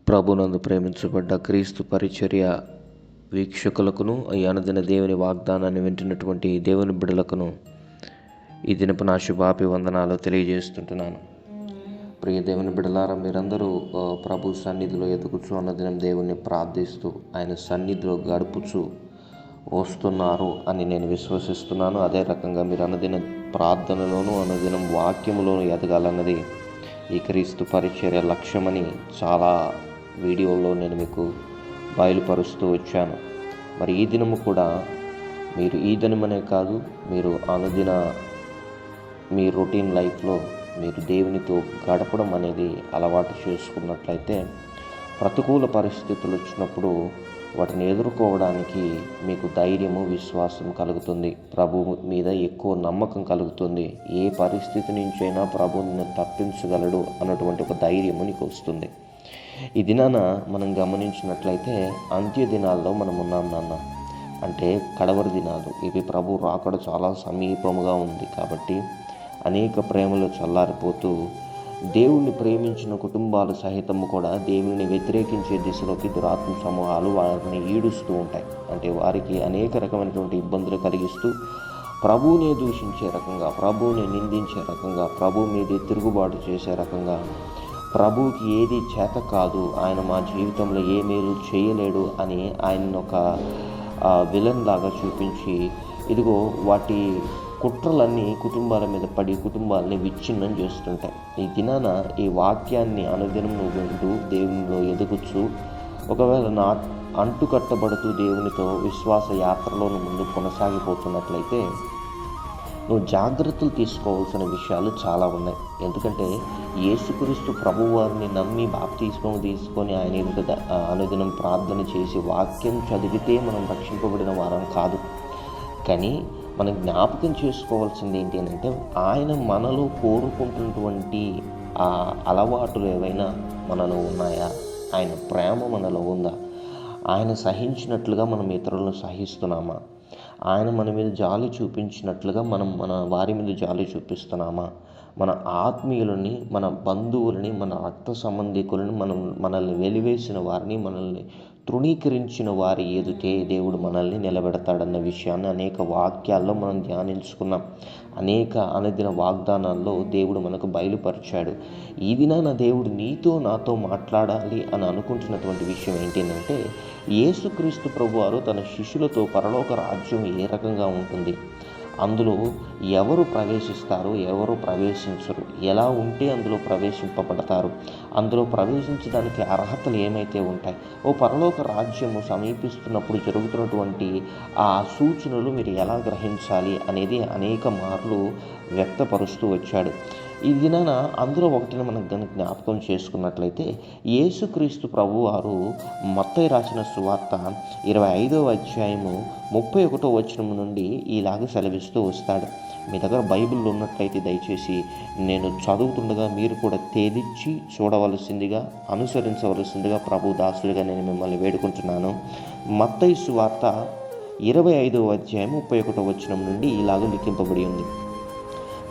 ప్రభునందు ప్రేమించబడ్డ క్రీస్తు పరిచర్య వీక్షకులకును, ఈ అనుదిన దేవుని వాగ్దానాన్ని వింటున్నటువంటి దేవుని బిడ్డలకును ఈ దినపు నా శుభాభివందనాలు తెలియజేస్తుంటున్నాను. ప్రియ దేవుని బిడ్డలారా, మీరందరూ ప్రభు సన్నిధిలో ఎదుగుచు అన్నదినం దేవుణ్ణి ప్రార్థిస్తూ ఆయన సన్నిధిలో గడుపుచు వస్తున్నారు అని నేను విశ్వసిస్తున్నాను. అదే రకంగా మీరు అన్నదిన ప్రార్థనలోను అన్నదినం వాక్యములోను ఎదగాలన్నది ఈ క్రీస్తు పరిచర్య లక్ష్యమని చాలా వీడియోలో నేను మీకు బయలుపరుస్తూ వచ్చాను. మరి ఈ దినము కూడా మీరు ఈ దినమనే కాదు, మీరు అనుదిన మీ రొటీన్ లైఫ్లో మీరు దేవునితో గడపడం అనేది అలవాటు చేసుకున్నట్లయితే ప్రతికూల పరిస్థితులు వచ్చినప్పుడు వాటిని ఎదుర్కోవడానికి మీకు ధైర్యము, విశ్వాసం కలుగుతుంది. ప్రభువు మీద ఎక్కువ నమ్మకం కలుగుతుంది. ఏ పరిస్థితి నుంచైనా ప్రభువుని తప్పించగలడు అన్నటువంటి ఒక ధైర్యము నీకు వస్తుంది. ఈ దినాన మనం గమనించినట్లయితే అంత్య దినాల్లో మనం ఉన్నాం నాన్న, అంటే కడవరి దినాలు. ఇవి ప్రభు రాకడ చాలా సమీపముగా ఉంది. కాబట్టి అనేక ప్రేమలు చల్లారిపోతూ దేవుణ్ణి ప్రేమించిన కుటుంబాలు సహితము కూడా దేవుని వ్యతిరేకించే దిశలోకి దురాత్మ సమూహాలు వారిని ఈడుస్తూ ఉంటాయి. అంటే వారికి అనేక రకమైనటువంటి ఇబ్బందులు కలిగిస్తూ ప్రభువునే దూషించే రకంగా, ప్రభువుని నిందించే రకంగా, ప్రభు మీద తిరుగుబాటు చేసే రకంగా, ప్రభువుకి ఏది చేత కాదు, ఆయన మా జీవితంలో ఏ మేలు చేయలేడు అని ఆయన ఒక విలన్ లాగా చూపించి ఇదిగో వాటి కుట్రలన్నీ కుటుంబాల మీద పడి కుటుంబాలని విచ్ఛిన్నం చేస్తుంటాయి. ఈ దినాన ఈ వాక్యాన్ని అనుదినం నువ్వు వింటూ దేవునిలో ఎదుగుచు ఒకవేళ అంటుకట్టబడుతూ దేవునితో విశ్వాస యాత్రలో ముందు కొనసాగిపోతున్నట్లయితే నువ్వు జాగ్రత్తలు తీసుకోవాల్సిన విషయాలు చాలా ఉన్నాయి. ఎందుకంటే యేసుక్రీస్తు ప్రభువారిని నమ్మి బాప్తిస్మం తీసుకొని ఆయన ఎదుట అనుదినం ప్రార్థన చేసి వాక్యం చదివితే మనం రక్షింపబడిన వారం కాదు. కానీ మనం జ్ఞాపకం చేసుకోవాల్సింది ఏంటి అంటే ఆయన మనలో కోరుకుంటున్నటువంటి ఆ అలవాటులు ఏవైనా మనలో ఉన్నాయా? ఆయన ప్రేమ మనలో ఉందా? ఆయన సహించినట్లుగా మనం ఇతరులను సహిస్తున్నామా? ఆయన మన మీద జాలి చూపించినట్లుగా మనం మన వారి మీద జాలి చూపిస్తున్నామా? మన ఆత్మీయులని, మన బంధువులని, మన రక్త సంబంధికులని, మనల్ని వెలివేసిన వారిని, మనల్ని తృణీకరించిన వారి ఎదుటే దేవుడు మనల్ని నిలబెడతాడన్న విషయాన్ని అనేక వాక్యాల్లో మనం ధ్యానించుకున్నాం. అనేక అనుదిన వాగ్దానాల్లో దేవుడు మనకు బయలుపరిచాడు. ఈ దినాన దేవుడు నీతో నాతో మాట్లాడాలి అని అనుకుంటున్నటువంటి విషయం ఏంటంటే యేసుక్రీస్తు ప్రభువారు తన శిష్యులతో పరలోక రాజ్యం ఏ రకంగా ఉంటుంది, అందులో ఎవరు ప్రవేశిస్తారు, ఎవరు ప్రవేశించరు, ఎలా ఉంటే అందులో ప్రవేశింపబడతారు, అందులో ప్రవేశించడానికి అర్హతలు ఏమైతే ఉంటాయి, ఓ పరలోక రాజ్యము సమీపిస్తున్నప్పుడు జరుగుతున్నటువంటి ఆ సూచనలు మీరు ఎలా గ్రహించాలి అనేది అనేక మార్లు వ్యక్తపరుస్తూ వచ్చాడు. ఈ దినాన అందులో ఒకటిని మనం జ్ఞాపకం చేసుకున్నట్లయితే యేసుక్రీస్తు ప్రభువారు మత్తయి రాసిన సువార్త 25వ అధ్యాయము 31వ వచనం నుండి ఇలాగ సెలవిస్తూ వస్తాడు. మీ దగ్గర బైబిల్ ఉన్నట్లయితే దయచేసి నేను చదువుతుండగా మీరు కూడా తేలిచ్చి చూడవలసిందిగా, అనుసరించవలసిందిగా ప్రభు దాసుడిగా నేను మిమ్మల్ని వేడుకుంటున్నాను. మత్తయి సువార్త 25వ అధ్యాయం 31వ వచనం నుండి ఇలాగ లిఖింపబడి ఉంది.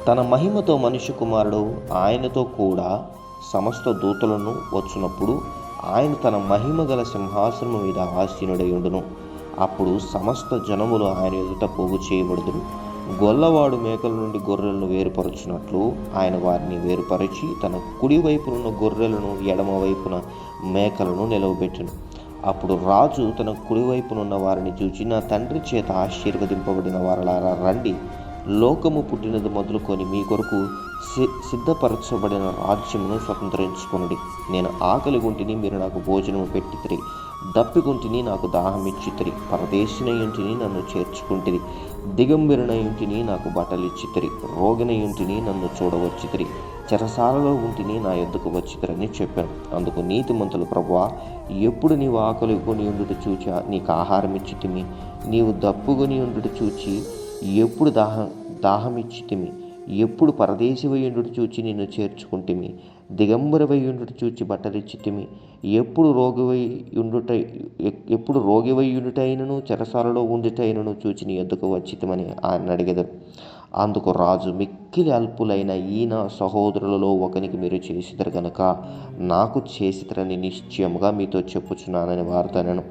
తన మహిమతో మనుష్య కుమారుడు ఆయనతో కూడా సమస్త దూతలను వచ్చినప్పుడు ఆయన తన మహిమ గల సింహాసనం మీద ఆసీనుడై ఉండును. అప్పుడు సమస్త జనములు ఆయన ఎదుట పోగు చేయబడుదురు. గొల్లవాడు మేకల నుండి గొర్రెలను వేరుపరచున్నట్లు ఆయన వారిని వేరుపరిచి తన కుడి వైపునున్న గొర్రెలను, ఎడమ వైపున మేకలను నిలవబెట్టును. అప్పుడు రాజు తన కుడివైపునున్న వారిని చూచి, నా తండ్రి చేత ఆశీర్వదింపబడిన వారలారా రండి, లోకము పుట్టినది మొదలుకొని మీ కొరకు సిద్ధపరచబడిన రాజ్యమును స్వతంత్రించుకొనుడి. నేను ఆకలి గుంటిని, మీరు నాకు భోజనము పెట్టితిరి, దప్పిగుంటిని, నాకు దాహమిచ్చితిరి, పరదేశినయుంటిని, నన్ను చేర్చుకుంటిరి, దిగంబరినయుంటిని, నాకు బట్టలిచ్చితిరి, రోగినయుంటిని, నన్ను చూడవచ్చితిరి, చెరసాలలో ఉంటిని, నా యొద్దకు వచ్చితిరని చెప్పాను. అందుకు నీతిమంతులు, ప్రభువా, ఎప్పుడు నీవు ఆకలి కొని ఉండుట చూచి నీకు ఆహారం ఇచ్చితిమి, నీవు దప్పుకొని ఉండుట చూచి ఎప్పుడు దాహమిచ్చితిమి, ఎప్పుడు పరదేశివయుండుట చూచి నిన్ను చేర్చుకుంటిమి, దిగంబరవయుండుట చూచి బట్టలిచ్చితిమి, ఎప్పుడు రోగివయుండుటైనను చెరసాలలో ఉండుటైనను చూచి నీ యొద్దకు వచ్చితిమని ఆయన అడిగెదరు. అందుకు రాజు, మిక్కిలి అల్పులైన ఈయన సహోదరులలో ఒకనికి మీరు చేసిదరు గనుక నాకు చేసిదరని నిశ్చయముగా మీతో చెప్పుచున్నానని వారితో అనెను.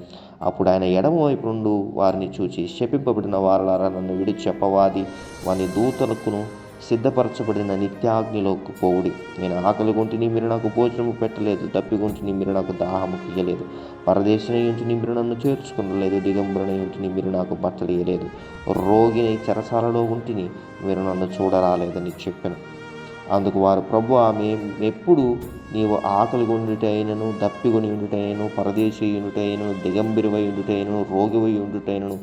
అప్పుడు ఆయన ఎడమవైపు నుండి వారిని చూచి, శపింపబడిన వారలారా, నన్ను విడిచి అపవాది వాని దూతలకును సిద్ధపరచబడిన నిత్యాగ్నిలోకి పోవుడి. నేను ఆకలిగొంటిని, మీరు నాకు భోజనము పెట్టలేదు. దప్పిగొంటిని, మీరు నాకు దాహము తీయలేదు. పరదేశినయుంటిని, మీరు నన్ను చేర్చుకునలేదు. దిగంబరునయుంటిని, మీరు నాకు బట్టలు ఇయ్యలేదు. రోగిని చెరసాలలో ఉంటిని, మీరు నన్ను చూడరాలేదని చెప్పాను. అందుకు వారు, ప్రభువా, మేమెప్పుడు నీవు ఆకలిగొండుటైనను, దప్పిగొని ఉండుటైనను, పరదేశీ ఉండుటైనను, దిగంబరివై ఉండుటైనను, రోగివై ఉండుటైనను,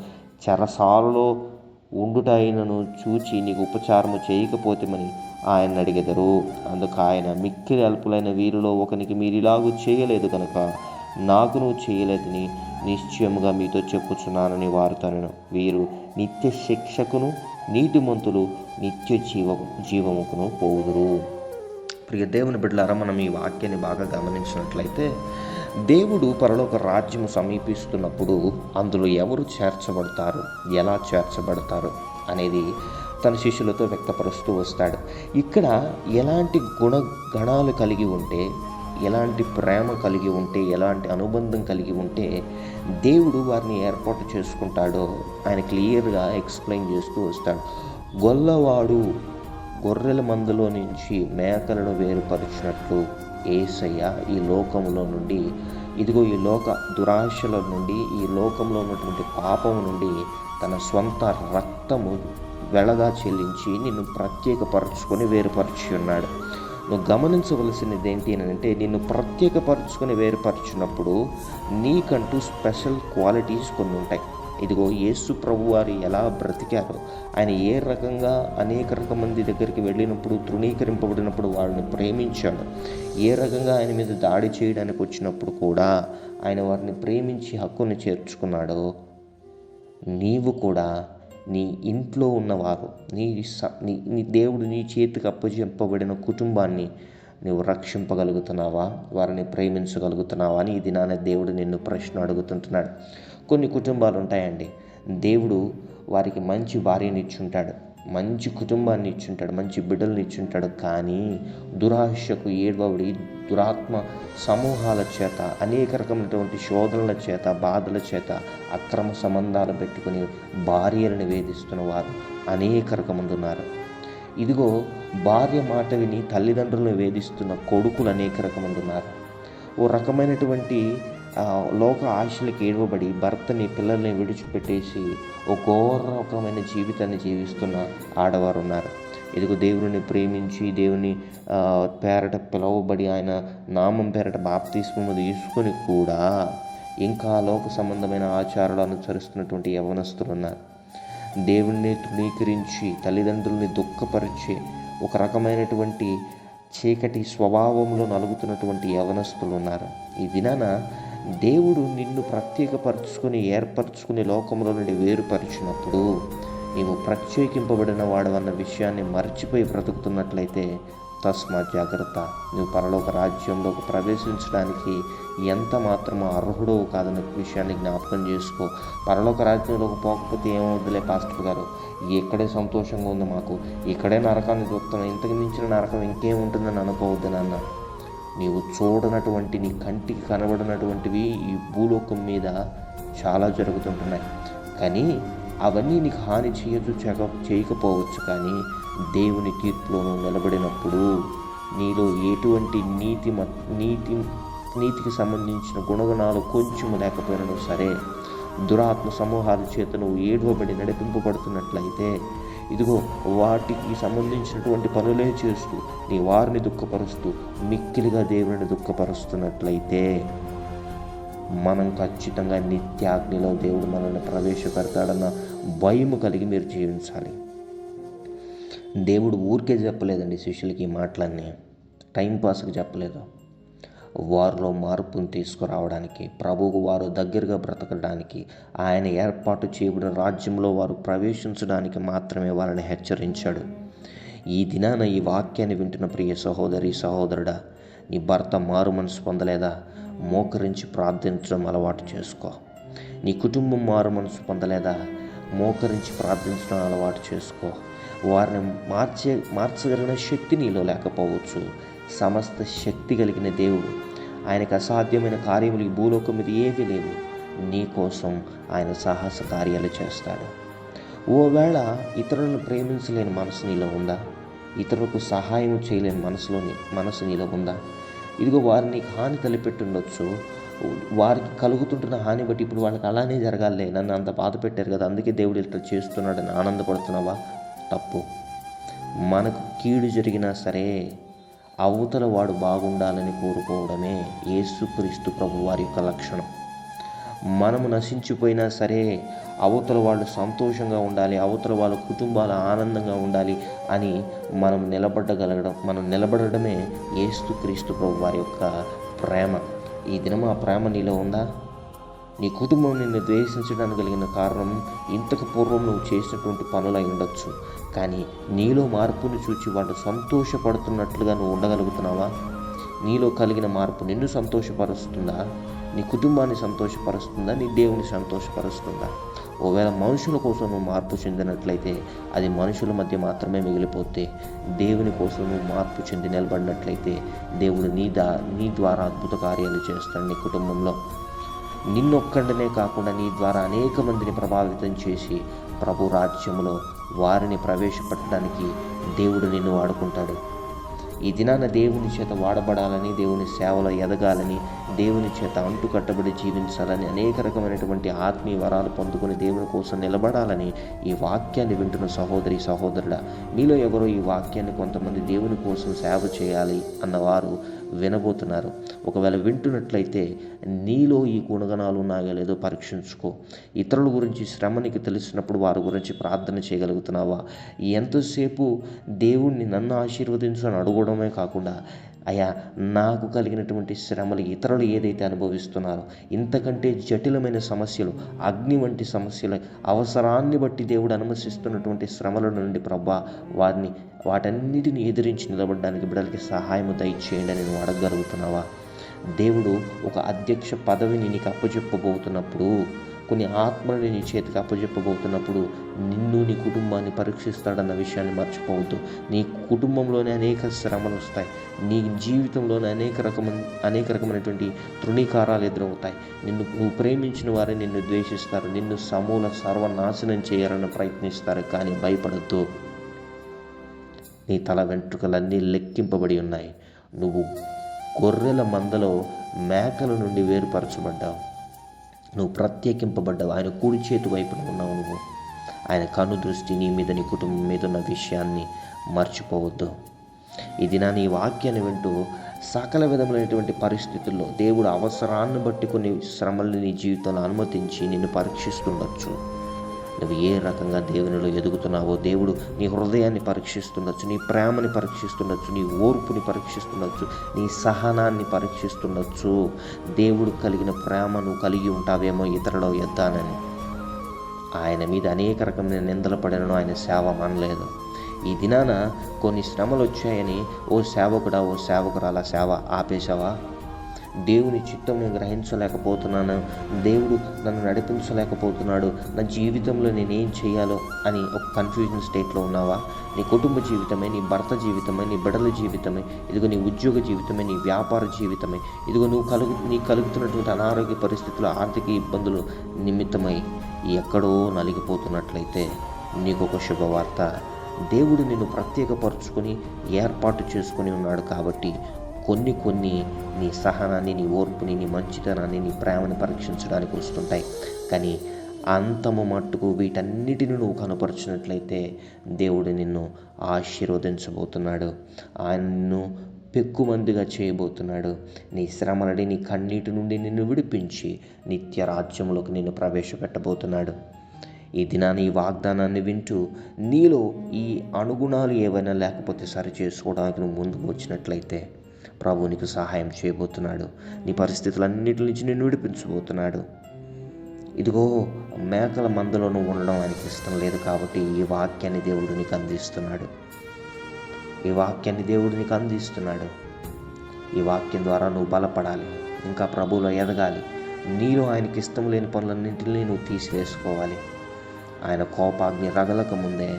చెరసాలలో ఉండుటైనను చూచి నీకు ఉపచారము చేయకపోతేమని ఆయన అడిగెదరు. అందుకు ఆయన, మిక్కిలి అల్పులైన వీరిలో ఒకనికి మీరిలాగూ చేయలేదు కనుక నాకును చేయలేదని నిశ్చయముగా మీతో చెప్పుచున్నానని వారితో అనెను. వీరు నిత్య శిక్షకును, నీతిమంతులు నిత్య జీవముకును పోవుదురు. ప్రియ దేవుని బిడ్డలారా, మనం ఈ వాక్యాన్ని బాగా గమనించినట్లయితే, దేవుడు పరలోక రాజ్యము సమీపిస్తున్నప్పుడు అందులో ఎవరు చేర్చబడతారు, ఎలా చేర్చబడతారు అనేది తన శిష్యులతో వ్యక్తపరుస్తూ వస్తాడు. ఇక్కడ ఎలాంటి గుణగణాలు కలిగి ఉంటే, ఎలాంటి ప్రేమ కలిగి ఉంటే, ఎలాంటి అనుబంధం కలిగి ఉంటే దేవుడు వారిని ఏర్పాటు చేసుకుంటాడో ఆయన క్లియర్గా ఎక్స్ప్లెయిన్ చేస్తూ వస్తాడు. గొల్లవాడు గొర్రెల మందలో నుంచి మేకలను వేరుపరిచినట్లు యేసయ్య ఈ లోకంలో నుండి, ఇదిగో ఈ లోక దురాశల నుండి, ఈ లోకంలో ఉన్నటువంటి పాపము నుండి తన స్వంత రక్తము వెలగా చెల్లించి నిన్ను ప్రత్యేకపరచుకొని వేరుపరిచి ఉన్నాడు. నువ్వు గమనించవలసినది ఏంటి అని అంటే, నిన్ను ప్రత్యేకపరచుకొని వేరుపరిచినప్పుడు నీకంటూ స్పెషల్ క్వాలిటీస్ కొన్ని ఉంటాయి. ఇదిగో యేసు ప్రభు వారు ఎలా బ్రతికారో, ఆయన ఏ రకంగా అనేక మంది దగ్గరికి వెళ్ళినప్పుడు, తృణీకరింపబడినప్పుడు వారిని ప్రేమించాడు, ఏ రకంగా ఆయన మీద దాడి చేయడానికి వచ్చినప్పుడు కూడా ఆయన వారిని ప్రేమించి హక్కుని చేర్చుకున్నాడో, నీవు కూడా నీ ఇంట్లో ఉన్నవారు, నీ దేవుడు నీ చేతికి అప్పచెప్పబడిన కుటుంబాన్ని నువ్వు రక్షింపగలుగుతున్నావా, వారిని ప్రేమించగలుగుతున్నావా అని ఈ దినాన దేవుడు నిన్ను ప్రశ్న అడుగుతుంటున్నాడు. కొన్ని కుటుంబాలు ఉంటాయండి, దేవుడు వారికి మంచి భార్యని ఇచ్చుంటాడు, మంచి కుటుంబాన్ని ఇచ్చుంటాడు, మంచి బిడ్డలను ఇచ్చుంటాడు. కానీ దురాశకు ఏడవబడి దురాత్మ సమూహాల చేత, అనేక రకమైనటువంటి శోధనల చేత, బాధల చేత అక్రమ సంబంధాలు పెట్టుకుని భార్యలను వేధిస్తున్న వారు అనేక రకమంది ఉన్నారు. ఇదిగో భార్య మాట విని తల్లిదండ్రులను వేధిస్తున్న కొడుకులు అనేక రకమంది ఉన్నారు. ఓ రకమైనటువంటి లోక ఆశలకు ఏడవబడి భర్తని, పిల్లల్ని విడిచిపెట్టేసి ఓ ఘోర రకమైన జీవితాన్ని జీవిస్తున్న ఆడవారు ఉన్నారు. ఇదిగో దేవుని ప్రేమించి, దేవుని పేరట పిలువబడి, ఆయన నామం పేరట బాప్తిస్మము తీసుకొని కూడా ఇంకా లోక సంబంధమైన ఆచారాలు అనుసరిస్తున్నటువంటి యవ్వనస్తులు ఉన్నారు. దేవుణ్ణి తృణీకరించి తల్లిదండ్రుల్ని దుఃఖపరిచే ఒక రకమైనటువంటి చీకటి స్వభావంలో నలుగుతున్నటువంటి యవ్వనస్తులు ఉన్నారు. ఈ దినాన దేవుడు నిన్ను ప్రత్యేకపరచుకొని, ఏర్పరచుకుని లోకంలో నుండి వేరుపరిచినప్పుడు నీవు ప్రత్యేకింపబడిన వాడు అన్న విషయాన్ని మర్చిపోయి బ్రతుకుతున్నట్లయితే తస్మాత్ జాగ్రత్త. నువ్వు పరలోక రాజ్యంలోకి ప్రవేశించడానికి ఎంత మాత్రమో అర్హుడో కాదన్న విషయాన్ని జ్ఞాపకం చేసుకో. పరలోక రాజ్యంలోకి పోకపోతే ఏమవుద్దులే పాస్టర్ గారు, ఇక్కడే సంతోషంగా ఉంది మాకు, ఇక్కడే నరకాన్ని చూస్తున్నాం, ఇంతకు మించిన నరకం ఇంకేముంటుందని అనుకోవద్దు నాన్న. నీవు చూడనటువంటి, నీ కంటికి కనబడినటువంటివి ఈ భూలోకం మీద చాలా జరుగుతుంటున్నాయి. కానీ అవన్నీ నీకు హాని చేయకపోవచ్చు. కానీ దేవుని తీర్పులోనూ నిలబడినప్పుడు నీలో ఎటువంటి నీతికి సంబంధించిన గుణగణాలు కొంచెము లేకపోయినా సరే, దురాత్మ సమూహాల చేత నువ్వు ఏడవబడి నడిపింపబడుతున్నట్లయితే, ఇదిగో వాటికి సంబంధించినటువంటి పనులే చేస్తూ నీ వారిని దుఃఖపరుస్తూ మిక్కిలిగా దేవుని దుఃఖపరుస్తున్నట్లయితే మనం ఖచ్చితంగా నిత్యాగ్నిలో దేవుడు మనల్ని ప్రవేశపెడతాడన్న భయము కలిగి మీరు జీవించాలి. దేవుడు ఊరికే చెప్పలేదండి శిష్యులకి ఈ మాటలన్నీ, టైంపాస్కి చెప్పలేదు. వారిలో మార్పును తీసుకురావడానికి, ప్రభువుకు వారు దగ్గరగా బ్రతకడానికి, ఆయన ఏర్పాటు చేయబడిన రాజ్యంలో వారు ప్రవేశించడానికి మాత్రమే వారిని హెచ్చరించాడు. ఈ దినాన ఈ వాక్యాన్ని వింటున్న ప్రియ సహోదరి, సహోదరుడా, నీ భర్త మారు మనసు పొందలేదా? మోకరించి ప్రార్థించడం అలవాటు చేసుకో. నీ కుటుంబం మారు మనసు పొందలేదా? మోకరించి ప్రార్థించడం అలవాటు చేసుకో. వారిని మార్చగలిగిన శక్తి నీలో లేకపోవచ్చు. సమస్త శక్తి కలిగిన దేవుడు, ఆయనకు అసాధ్యమైన కార్యములు ఈ భూలోకం మీద ఏవీ లేవు. నీ కోసం ఆయన సాహస కార్యాలు చేస్తాడు. ఓవేళ ఇతరులను ప్రేమించలేని మనసు నీలో ఉందా? ఇతరులకు సహాయం చేయలేని మనసు నీలో ఉందా? ఇదిగో వారు నీకు హాని తలపెట్టుండొచ్చు. వారికి కలుగుతుంటున్న హాని బట్టి ఇప్పుడు వాళ్ళకి అలానే జరగాలే, నన్ను అంత బాధ పెట్టారు కదా, అందుకే దేవుడు ఇట్లా చేస్తున్నాడని ఆనందపడుతున్నావా? తప్పు. మనకు కీడు జరిగినా సరే అవతల వాడు బాగుండాలని కోరుకోవడమే యేసుక్రీస్తు ప్రభు వారి యొక్క లక్షణం. మనము నశించిపోయినా సరే అవతల వాళ్ళు సంతోషంగా ఉండాలి, అవతల వాళ్ళ కుటుంబాలు ఆనందంగా ఉండాలి అని మనం నిలబడడమే యేసుక్రీస్తు ప్రభు వారి యొక్క ప్రేమ. ఈ దినం ఆ ప్రేమ నీలో ఉందా? నీ కుటుంబం నిన్ను ద్వేషించడానికి కలిగిన కారణం ఇంతకు పూర్వం నువ్వు చేసినటువంటి పనులై ఉండొచ్చు. కానీ నీలో మార్పును చూచి వాళ్ళు సంతోషపడుతున్నట్లుగా నువ్వు ఉండగలుగుతున్నావా? నీలో కలిగిన మార్పు నిన్ను సంతోషపరుస్తుందా? నీ కుటుంబాన్ని సంతోషపరుస్తుందా? నీ దేవుని సంతోషపరుస్తుందా? ఒకవేళ మనుషుల కోసం నువ్వు మార్పు చెందినట్లయితే అది మనుషుల మధ్య మాత్రమే మిగిలిపోతే, దేవుని కోసం నువ్వు మార్పు చెంది నిలబడినట్లయితే దేవుడు నీ ద్వారా అద్భుత కార్యాలు చేస్తాడు. నీ కుటుంబంలో నిన్నొక్కడినే కాకుండా నీ ద్వారా అనేక మందిని ప్రభావితం చేసి ప్రభు రాజ్యంలో వారిని ప్రవేశపెట్టడానికి దేవుడు నిన్ను వాడుకుంటాడు. ఈ దినాన దేవుని చేత వాడబడాలని, దేవుని సేవలో ఎదగాలని, దేవుని చేత అంటుకట్టబడి జీవించాలని, అనేక రకమైనటువంటి ఆత్మీయ వరాలు పొందుకొని దేవుని కోసం నిలబడాలని ఈ వాక్యాన్ని వింటున్న సహోదరి సహోదరుడా, మీలో ఎవరో ఈ వాక్యాన్ని కొంతమంది దేవుని కోసం సేవ చేయాలి అన్నవారు వినబోతున్నారు. ఒకవేళ వింటున్నట్లయితే నీలో ఈ గుణగణాలు ఉన్నాయో లేదో పరీక్షించుకో. ఇతరుల గురించి శ్రమ నీకు తెలిసినప్పుడు వారి గురించి ప్రార్థన చేయగలుగుతున్నావా? ఎంతసేపు దేవుణ్ణి నన్ను ఆశీర్వదించు అని అడగడమే కాకుండా, అయ్యా నాకు కలిగినటువంటి శ్రమలు ఇతరులు ఏదైతే అనుభవిస్తున్నారో ఇంతకంటే జటిలమైన సమస్యలు, అగ్ని వంటి సమస్యలు, అవసరాన్ని బట్టి దేవుడు అనుమతిస్తున్నటువంటి శ్రమల నుండి ప్రభా వాటన్నిటిని ఎదిరించి నిలబడడానికి బిడ్డలకి సహాయం దయచేయండి అని నువ్వు అడగగలుగుతున్నావా? దేవుడు ఒక అధ్యక్ష పదవిని నీకు అప్పచెప్పబోతున్నప్పుడు, కొన్ని ఆత్మలని నీ చేతికి అప్పచెప్పబోతున్నప్పుడు నిన్ను, నీ కుటుంబాన్ని పరీక్షిస్తాడన్న విషయాన్ని మర్చిపోవద్దు. నీ కుటుంబంలోనే అనేక శ్రమలు వస్తాయి. నీ జీవితంలోనే అనేక రకమైనటువంటి తృణీకారాలు ఎదురవుతాయి. నువ్వు ప్రేమించిన వారే నిన్ను ద్వేషిస్తారు, నిన్ను సమూల సర్వనాశనం చేయాలని ప్రయత్నిస్తారు. కానీ భయపడద్దు. నీ తల వెంట్రుకలన్నీ లెక్కింపబడి ఉన్నాయి. నువ్వు గొర్రెల మందలో మేకల నుండి వేరుపరచబడ్డావు. నువ్వు ప్రత్యేకింపబడ్డావు. ఆయన కుడి చేతి వైపున ఉన్నావు. నువ్వు ఆయన కను దృష్టి నీ మీద, నీ కుటుంబం మీద ఉన్న విషయాన్ని మర్చిపోవద్దు. ఈ దినాన్ని ఈ వాక్యాన్ని వింటూ సకల విధములైనటువంటి పరిస్థితుల్లో దేవుడు అవసరాన్ని బట్టి కొన్ని శ్రమల్ని నీ జీవితంలో అనుమతించి నిన్ను పరీక్షిస్తుండొచ్చు. నువ్వు ఏ రకంగా దేవునిలో ఎదుగుతున్నావో దేవుడు నీ హృదయాన్ని పరీక్షిస్తుండొచ్చు, నీ ప్రేమని పరీక్షిస్తుండొచ్చు, నీ ఓర్పుని పరీక్షిస్తుండొచ్చు, నీ సహనాన్ని పరీక్షిస్తుండొచ్చు. దేవుడు కలిగిన ప్రేమ నువ్వు కలిగి ఉంటావేమో ఇతరుల ఎద్దానని. ఆయన మీద అనేక రకమైన నిందలు పడినను ఆయన సేవ మనలేదు. ఈ దినాన కొన్ని శ్రమలు వచ్చాయని ఓ సేవకుడా, ఓ సేవకురాలా సేవ ఆపేశావా? దేవుని చిత్తమును గ్రహించలేకపోతున్నాను, దేవుడు నన్ను నడిపించలేకపోతున్నాడు, నా జీవితంలో నేనేం చేయాలో అని ఒక కన్ఫ్యూజన్ స్టేట్లో ఉన్నావా? నీ కుటుంబ జీవితమే, నీ భర్త జీవితమే, నీ బిడ్డల జీవితమే, ఇదిగో నీ ఉద్యోగ జీవితమే, నీ వ్యాపార జీవితమే, ఇదిగో నీకు కలుగుతున్నటువంటి అనారోగ్య పరిస్థితులు, ఆర్థిక ఇబ్బందులు నిమిత్తమై ఎక్కడో నలిగిపోతున్నట్లయితే నీకు ఒక శుభవార్త. దేవుడు నిన్ను ప్రత్యేకపరుచుకొని ఏర్పాటు చేసుకొని ఉన్నాడు. కాబట్టి కొన్ని నీ సహనాన్ని, నీ ఓర్పుని, నీ మంచితనాన్ని, నీ ప్రేమని పరీక్షించడానికి వస్తుంటాయి. కానీ అంతము మట్టుకు వీటన్నిటిని నువ్వు కనపరిచినట్లయితే దేవుడు నిన్ను ఆశీర్వదించబోతున్నాడు. ఆయన నిన్ను పెక్కుమందిగా చేయబోతున్నాడు. నీ శ్రమలని, నీ కన్నీటి నుండి నిన్ను విడిపించి నిత్య రాజ్యంలోకి నిన్ను ప్రవేశపెట్టబోతున్నాడు. ఈ దినాన్ని ఈ వాగ్దానాన్ని వింటూ నీలో ఈ అనుగుణాలు ఏవైనా లేకపోతే సరి చేసుకోవడానికి నువ్వు ముందుకు వచ్చినట్లయితే ప్రభు నీకు సహాయం చేయబోతున్నాడు. నీ పరిస్థితులన్నిటి నుంచి నిన్ను విడిపించబోతున్నాడు. ఇదిగో మేకల మందలో నువ్వు ఉండడం ఆయనకి ఇష్టం లేదు. కాబట్టి ఈ వాక్యాన్ని దేవుడు నీకు అందిస్తున్నాడు. ఈ వాక్యం ద్వారా నువ్వు బలపడాలి, ఇంకా ప్రభువులో ఎదగాలి. నీలో ఆయనకి ఇష్టం లేని పనులన్నింటినీ నువ్వు తీసివేసుకోవాలి. ఆయన కోపాగ్ని రగలక ముందే,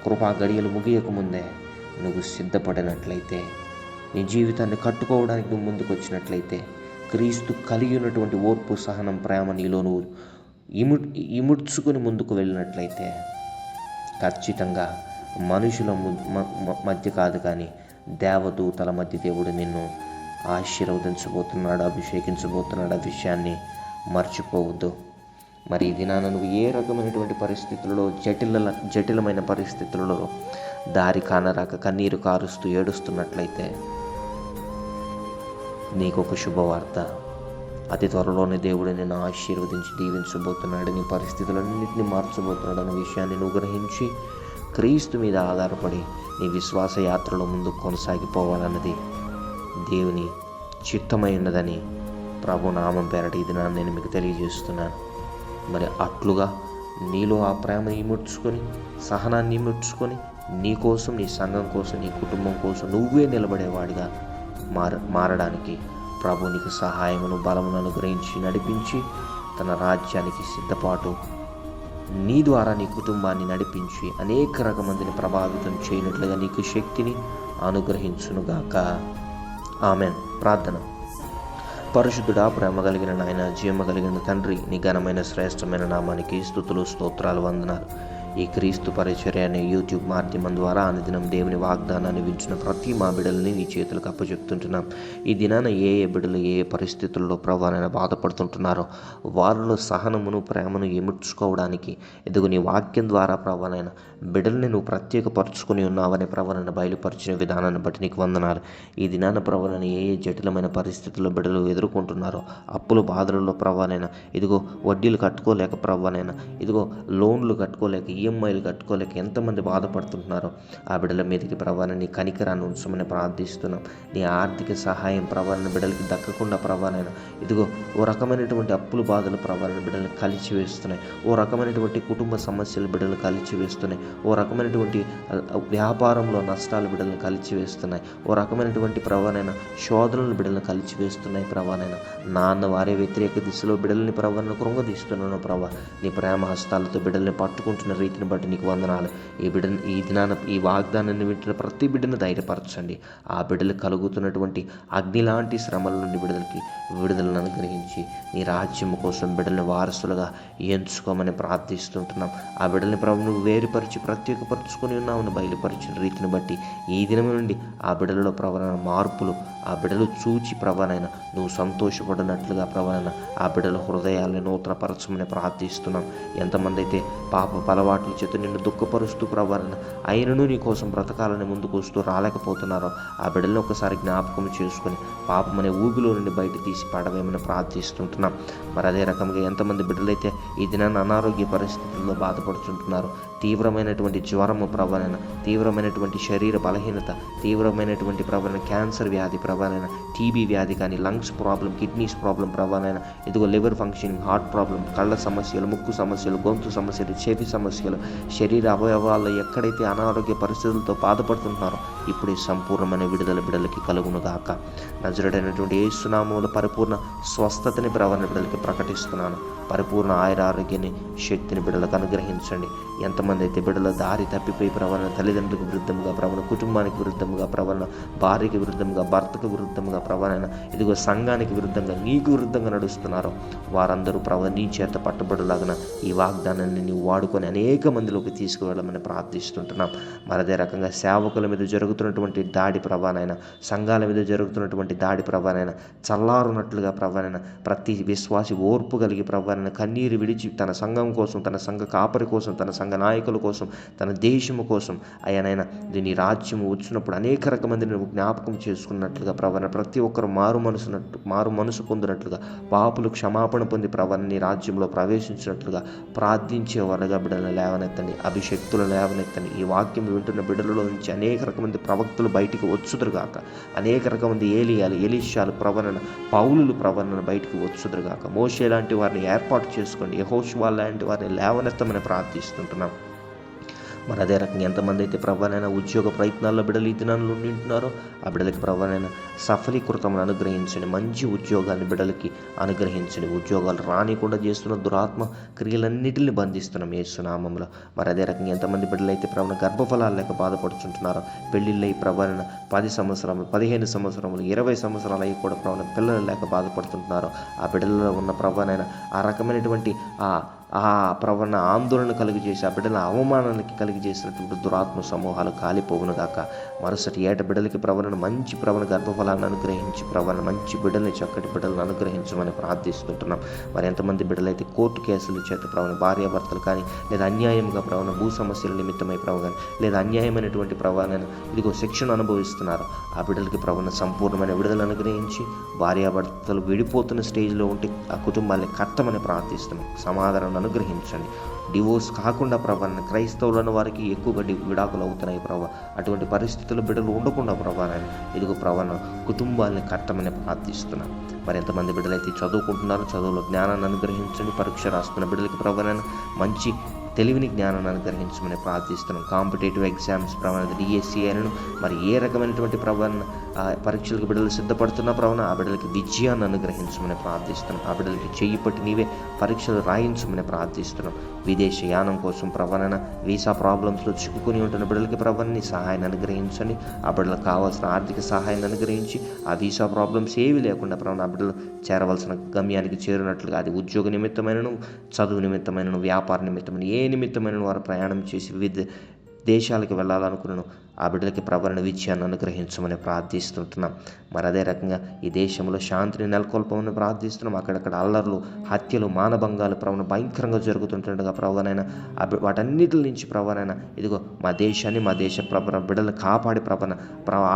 కృపా గడియలు ముగియకముందే నువ్వు సిద్ధపడినట్లయితే, నీ జీవితాన్ని కట్టుకోవడానికి నువ్వు ముందుకు వచ్చినట్లయితే, క్రీస్తు కలిగి ఉన్నటువంటి ఓర్పు, సహనం, ప్రేమ నీలో నువ్వు ఇముడ్చుకుని ముందుకు వెళ్ళినట్లయితే ఖచ్చితంగా మనుషుల మధ్య కాదు కానీ దేవదూతల మధ్య దేవుడు నిన్ను ఆశీర్వదించబోతున్నాడు, అభిషేకించబోతున్నాడు. ఆ విషయాన్ని మర్చిపోవద్దు. మరి ఈ దినాన నువ్వు ఏ రకమైనటువంటి పరిస్థితులలో, జటిలమైన పరిస్థితులలో దారి కానరాక కన్నీరు కారుస్తూ ఏడుస్తున్నట్లయితే నీకు ఒక శుభవార్త. అతి త్వరలోనే దేవుడు నిన్ను ఆశీర్వదించి దీవించబోతున్నాడు, నీ పరిస్థితులన్నింటినీ మార్చబోతున్నాడు అనే విషయాన్ని నువ్వు గ్రహించి క్రీస్తు మీద ఆధారపడి నీ విశ్వాస యాత్రలో ముందు కొనసాగిపోవాలన్నది దేవుని చిత్తమై ఉన్నదని ప్రభు నామం పేరట ఈ దినాన్ని నేను మీకు తెలియజేస్తున్నాను. మరి అట్లుగా నీలో ఆ ప్రేమని ఇముడ్చుకొని, సహనాన్ని ఇముడ్చుకొని, నీ కోసం, నీ సంఘం కోసం, నీ కుటుంబం కోసం నువ్వే నిలబడేవాడిగా మారడానికి ప్రభు నీకు సహాయమును, బలమును అనుగ్రహించి నడిపించి తన రాజ్యానికి సిద్ధపాటు నీ ద్వారా నీ కుటుంబాన్ని నడిపించి అనేక రకమందిని ప్రభావితం చేయనట్లుగా నీకు శక్తిని అనుగ్రహించునుగాక. ఆమెన్. ప్రార్థన. పరిశుద్ధుడా, ప్రేమ కలిగిన నాయన, జీవము కలిగిన తండ్రి, నీ ఘనమైన శ్రేష్టమైన నామానికి స్తుతులు, స్తోత్రాలు, వందనాలు. ఈ క్రీస్తు పరిచర్య అనే యూట్యూబ్ మాధ్యమం ద్వారా అనుదినం దేవుని వాగ్దానాన్ని వింటున్న ప్రతి మా బిడ్డల్ని నీ చేతులకు అప్పచెప్తుంటున్నాం. ఈ దినాన ఏ బిడ్డలు ఏ పరిస్థితుల్లో ప్రభావైనా బాధపడుతుంటున్నారో వారిలో సహనమును, ప్రేమను ఇముడ్చుకోవడానికి ఎదుగు నీ వాక్యం ద్వారా ప్రభావైనా బిడ్డల్ని నువ్వు ప్రత్యేకపరుచుకొని ఉన్నావనే ప్రభావైనా బయలుపరిచిన విధానాన్ని బట్టి నీకు వందనాలు. ఈ దినాన ప్రభావైనా ఏ జటిలమైన పరిస్థితుల్లో బిడ్డలు ఎదుర్కొంటున్నారో, అప్పుల బాధలలో ప్రభావైనా ఇదిగో వడ్డీలు కట్టుకోలేక ప్రభావైనా ఇదిగో లోన్లు కట్టుకోలేక, ఈఎంఐలు కట్టుకోలేక ఎంతమంది బాధపడుతుంటున్నారో ఆ బిడ్డల మీదకి ప్రభావం నీ కనికరాన్ని ఉంచమని ప్రార్థిస్తున్నాం. నీ ఆర్థిక సహాయం ప్రభావాన్ని బిడ్డలకి దక్కకుండా ప్రభావైనా ఇదిగో ఓ రకమైనటువంటి అప్పుల బాధలు ప్రభావాన్ని బిడ్డలను కలిచివేస్తున్నాయి, ఓ రకమైనటువంటి కుటుంబ సమస్యలు బిడ్డలు కలిచివేస్తున్నాయి, ఓ రకమైనటువంటి వ్యాపారంలో నష్టాలు బిడ్డలను కలిచివేస్తున్నాయి, ఓ రకమైనటువంటి ప్రభావైనా శోధనలు బిడ్డలను కలిచివేస్తున్నాయి. ప్రభావైనా నాన్న వారే వ్యతిరేక దిశలో బిడ్డలని ప్రభావాన్ని కృంగదీస్తున్నాను. ప్రభా నీ ప్రేమ హస్తాలతో బిడ్డల్ని పట్టుకుంటున్న రీతిని బట్టి నీకు వందనాలు. ఈ దినాన ఈ వాగ్దానాన్ని వింటున్న ప్రతి బిడ్డను ధైర్యపరచండి. ఆ బిడ్డలు కలుగుతున్నటువంటి అగ్ని లాంటి శ్రమల నుండి విడుదలను అనుగ్రహించి నీ రాజ్యం కోసం బిడ్డల్ని వారసులుగా ఎంచుకోమని ప్రార్థిస్తుంటున్నాం. ఆ బిడ్డల్ని ప్రభు నువ్వు వేరుపరిచి ప్రత్యేకపరుచుకొని ఉన్నామని బయలుపరిచిన రీతిని బట్టి ఈ దినం నుండి ఆ బిడ్డలలో ప్రవణ మార్పులు ఆ బిడ్డలు చూచి ప్రభానైనా నువ్వు సంతోషపడినట్లుగా ప్రభానైనా ఆ బిడ్డల హృదయాలను నూతనపరచమని ప్రార్థిస్తున్నాం. ఎంతమంది అయితే పాప అలవాట్ల చేత నిన్ను దుఃఖపరుస్తూ ప్రభావైనా అయినను నీ కోసం బ్రతకాలని ముందుకు వస్తూ రాలేకపోతున్నారో ఆ బిడ్డలను ఒకసారి జ్ఞాపకం చేసుకొని పాపం అనే ఊబిలో నుండి బయట తీసి పడవేమని ప్రార్థిస్తుంటున్నాం. మరి అదే రకంగా ఎంతమంది బిడ్డలైతే ఈ దినాన్ని అనారోగ్య పరిస్థితుల్లో బాధపడుతుంటున్నారో, తీవ్రమైనటువంటి జ్వరము ప్రభావైనా, తీవ్రమైనటువంటి శరీర బలహీనత, తీవ్రమైనటువంటి ప్రభావైన క్యాన్సర్ వ్యాధి ప్రభావైనా, టీబీ వ్యాధి కానీ, లంగ్స్ ప్రాబ్లం, కిడ్నీస్ ప్రాబ్లం ప్రభావైనా, ఇదిగో లివర్ ఫంక్షనింగ్, హార్ట్ ప్రాబ్లం, కళ్ళ సమస్యలు, ముక్కు సమస్యలు, గొంతు సమస్యలు, చెవి సమస్యలు, శరీర అవయవాల్లో ఎక్కడైతే అనారోగ్య పరిస్థితులతో బాధపడుతుంటున్నారో ఇప్పుడే సంపూర్ణమైన విడుదల బిడ్డలకి కలుగునుగాక. నజరుడైనటువంటి యేసు నామములో పరిపూర్ణ స్వస్థతని ప్రవణ బిడ్డలకి ప్రకటిస్తున్నాను. పరిపూర్ణ ఆరోగ్యాన్ని, శక్తిని బిడ్డలకు అనుగ్రహించండి. ఎంతమంది అయితే బిడ్డల దారి తప్పిపోయి ప్రవణ తల్లిదండ్రులకు విరుద్ధంగా, ప్రవణ కుటుంబానికి విరుద్ధంగా, ప్రవణ భార్యకి విరుద్ధంగా, భర్తకు విరుద్ధంగా, ప్రవణ ఇదిగో సంఘానికి విరుద్ధంగా, నీకు విరుద్ధంగా నడుస్తున్నారో వారందరూ ప్రవణ నీ చేత పట్టుబడులాగిన ఈ వాగ్దానాన్ని నీవు వాడుకొని అనేక మందిలోకి తీసుకువెళ్ళమని ప్రార్థిస్తుంటున్నాం. మరి అదే రకంగా సేవకుల మీద జరుగుతున్నటువంటి దాడి ప్రభానైనా, సంఘాల మీద జరుగుతున్నటువంటి దాడి ప్రభానైనా చల్లారునట్లుగా ప్రభానైనా ప్రతి విశ్వాసి ఓర్పు కలిగి ప్రభానైనా కన్నీరు విడిచి తన సంఘం కోసం, తన సంఘ కాపరి కోసం, తన సంఘ నాయకుల కోసం, తన దేశము కోసం అయ్యానైనా దీని రాజ్యము వచ్చినప్పుడు అనేక రకమంది నువ్వు జ్ఞాపకం చేసుకున్నట్లుగా ప్రభాన ప్రతి ఒక్కరు మారు మనసు పొందినట్లుగా, పాపులు క్షమాపణ పొంది ప్రభాన నీ రాజ్యంలో ప్రవేశించినట్లుగా ప్రార్థించే వారుగా బిడ్డలను లేవనెత్తండి, అభిషక్తులను లేవనెత్తండి. ఈ వాక్యం వింటున్న బిడ్డలలో నుంచి అనేక రకమంది ప్రవక్తలు బయటికి వచ్చుదురుగాక, అనేక రకమంది ఏలియాలు, ఎలీషాలు ప్రవరణ, పౌలులు ప్రవరణ బయటికి వచ్చుదురుగాక. మోషే లాంటి వారిని ఏర్పాటు చేసుకోండి, యెహోషువ లాంటి వారిని లేవనెత్తమని ప్రార్థిస్తుంటున్నాం. మరి అదే రకంగా ఎంతమంది అయితే ప్రభానైనా ఉద్యోగ ప్రయత్నాల్లో బిడ్డలు ఈ దినాల్లో ఉంటున్నారో ఆ బిడ్డలకి ప్రభానైనా సఫలీకృతమును అనుగ్రహించండి. మంచి ఉద్యోగాన్ని బిడ్డలకి అనుగ్రహించండి. ఉద్యోగాలు రానికుండా చేస్తున్న దురాత్మ క్రియలన్నిటిని బంధిస్తున్నాం యేసునామములో. మరి అదే రకంగా ఎంతమంది బిడ్డలు అయితే ప్రభాన గర్భఫలాలు లేక బాధపడుతుంటున్నారో, పెళ్ళిళ్ళై ప్రభాన 10 సంవత్సరాలు 15 సంవత్సరములు 20 సంవత్సరాలు అయ్యి కూడా ప్రభాన పిల్లలు లేక బాధపడుతుంటున్నారో ఆ బిడ్డలలో ఉన్న ప్రభానైనా ఆ రకమైనటువంటి ఆ ప్రవణ ఆందోళన కలిగజేసి ఆ బిడ్డల అవమానానికి కలిగజేసినటువంటి దురాత్మ సమూహాలు కాలిపోవును గాక. మరుసటి ఏట బిడ్డలకి మంచి గర్భఫలాన్ని అనుగ్రహించి మంచి బిడ్డల్ని, చక్కటి బిడ్డలను అనుగ్రహించమని ప్రార్థిస్తుంటున్నాం. మరి ఎంతమంది బిడ్డలైతే కోర్టు కేసుల చేత భార్యాభర్తలు కానీ లేదా అన్యాయంగా భూ సమస్యల నిమిత్తమై కానీ లేదా అన్యాయమైనటువంటి ఇదిగో శిక్షను అనుభవిస్తున్నారు ఆ బిడ్డలకి సంపూర్ణమైన విడుదల అనుగ్రహించి, భార్యాభర్తలు విడిపోతున్న స్టేజ్లో ఉంటే ఆ కుటుంబాన్ని కట్టమని ప్రార్థిస్తున్నాం. సమాధానం అనుగ్రహించండి. డివోర్స్ కాకుండా ప్రభాన క్రైస్తవులను వారికి ఎక్కువగా విడాకులు అవుతున్నాయి ప్రభా. అటువంటి పరిస్థితులు బిడ్డలు ఉండకుండా ప్రభానని ఇదిగో ప్రభాన కుటుంబాలని కట్టమని ప్రార్థిస్తున్నాం. మరి ఎంతమంది బిడ్డలైతే చదువుకుంటున్నారో చదువులో జ్ఞానాన్ని అనుగ్రహించండి. పరీక్ష రాస్తున్న బిడ్డలకి ప్రభాన మంచి తెలివిని, జ్ఞానాన్ని అనుగ్రహించమని ప్రార్థిస్తున్నాం. కాంపిటేటివ్ ఎగ్జామ్స్ డిఎస్సి అయినను మరి ఏ రకమైనటువంటి పరీక్షలకు బిడ్డలు సిద్ధపడుతున్న ఆ బిడ్డలకి విజయాన్ని అనుగ్రహించమని ప్రార్థిస్తున్నాం. ఆ బిడ్డలకి చెయ్యి పట్టి నీవే పరీక్షలు రాయించమని ప్రార్థిస్తున్నాం. విదేశ యానం కోసం వీసా ప్రాబ్లమ్స్లో చిక్కుకుని ఉంటున్న బిడ్డలకి నీ సహాయాన్ని అనుగ్రహించండి. ఆ బిడ్డలకు కావాల్సిన ఆర్థిక సహాయాన్ని అనుగ్రహించి ఆ వీసా ప్రాబ్లమ్స్ ఏవి లేకుండా ఆ బిడ్డలు చేరవలసిన గమ్యానికి చేరినట్లుగా, అది ఉద్యోగ నిమిత్తమైనను, చదువు నిమిత్తమైనను, వ్యాపార నిమిత్తమైన ఏ నిమిత్తమైన వారు ప్రయాణం చేసి వివిధ దేశాలకు వెళ్ళాలనుకున్నాను ఆ బిడ్డలకి విజయాన్ని అనుగ్రహించమని ప్రార్థిస్తుంటున్నాం. మరి అదే రకంగా ఈ దేశంలో శాంతిని నెలకొల్పమని ప్రార్థిస్తున్నాం. అక్కడక్కడ అల్లర్లు, హత్యలు, మానభంగాలు భయంకరంగా జరుగుతుంటుండగా వాటన్నిటి నుంచి ఇదిగో మా దేశాన్ని, మా దేశ బిడ్డలు కాపాడి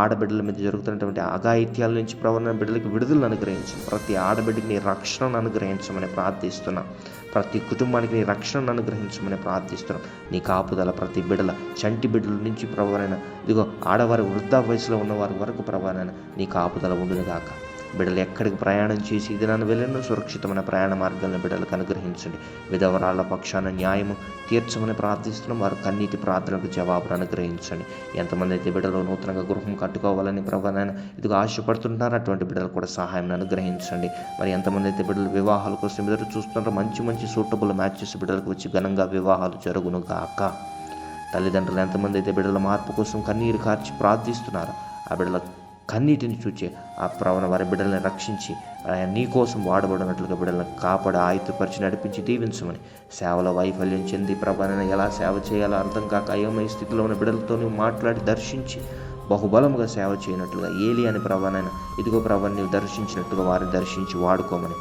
ఆడబిడ్డల మీద జరుగుతున్నటువంటి అఘాయిత్యాల నుంచి బిడ్డలకి విడుదలను అనుగ్రహించండి. ప్రతి ఆడబిడ్డకి నీ రక్షణను అనుగ్రహించమని ప్రార్థిస్తున్నాం. ప్రతి కుటుంబానికి నీ రక్షణను అనుగ్రహించమని ప్రార్థిస్తున్నాం. నీ కాపుదల ప్రతి బిడ్డల చంటి బిడ్డల నుంచి ఇదిగో ఆడవారి వృద్ధా వయసులో ఉన్నవారి వరకు నీ కాపుదల ఉండును గాక. బిడ్డలు ఎక్కడికి ప్రయాణం చేసి ఇది నన్ను వెళ్ళిన సురక్షితమైన ప్రయాణ మార్గాలను బిడ్డలకు అనుగ్రహించండి. విధవరాళ్ల పక్షాన న్యాయము తీర్చమని ప్రార్థిస్తున్నాం. వారు కన్నీటి ప్రార్థనకు జవాబును అనుగ్రహించండి. ఎంతమంది అయితే బిడ్డలు నూతనంగా గృహం కట్టుకోవాలని ఇదిగో ఆశపడుతుంటారో అటువంటి బిడ్డలు కూడా సహాయం అనుగ్రహించండి. మరి ఎంతమంది అయితే బిడ్డలు వివాహాల కోసం ఎదురు చూస్తున్నారో మంచి సూటబుల్ మ్యాచెస్ బిడ్డలకు వచ్చి ఘనంగా వివాహాలు జరుగును గాక. తల్లిదండ్రులు ఎంతమంది అయితే బిడ్డల మార్పు కోసం కన్నీరు కార్చి ప్రార్థిస్తున్నారో ఆ బిడ్డల కన్నీటిని చూచి ఆ వారి బిడ్డలను రక్షించి నీ కోసం వాడబడినట్లుగా బిడ్డలను కాపాడి ఆయుధపరిచి నడిపించి దీవించమని, సేవలో వైఫల్యం చెంది ఎలా సేవ చేయాలో అర్థం కాక అయోమయ స్థితిలో ఉన్న బిడ్డలతో మాట్లాడి దర్శించి బహుబలముగా సేవ చేయనట్లుగా ఏలి అని ఇదిగో నీవు దర్శించినట్టుగా వారిని దర్శించి వాడుకోమని,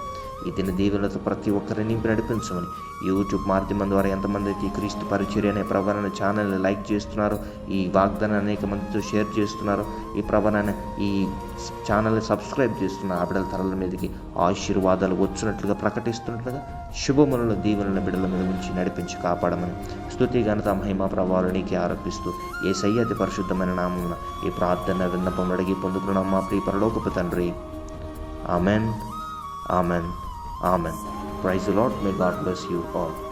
ఈ దిన దీవెనలతో ప్రతి ఒక్కరిని నింపి నడిపించమని, యూట్యూబ్ మాధ్యమం ద్వారా ఎంతమంది అయితే ఈ క్రీస్తు పరిచర్య అనే ప్రభావాన్ని ఛానల్ని లైక్ చేస్తున్నారు, ఈ వాగ్దానాన్ని అనేక మందితో షేర్ చేస్తున్నారు, ఈ ప్రభావాన్ని ఈ ఛానల్ని సబ్స్క్రైబ్ చేస్తున్నారు, ఆ బిడ్డల తరల మీదకి ఆశీర్వాదాలు వచ్చినట్లుగా ప్రకటిస్తున్నట్లుగా శుభములను దీవెనల బిడ్డల మీద ఉంచి నడిపించి కాపాడమని, స్తుతి ఘనత మహిమ ప్రభావాలు నీకే ఆరోపిస్తూ యేసయ్య అతి పరిశుద్ధమైన నామమున ఈ ప్రార్థన విన్నపం అడిగి పొందుకున్నాం మా ప్రియ పరలోకపు తండ్రి. Amen. Amen. Amen. Praise the Lord. May God bless you all.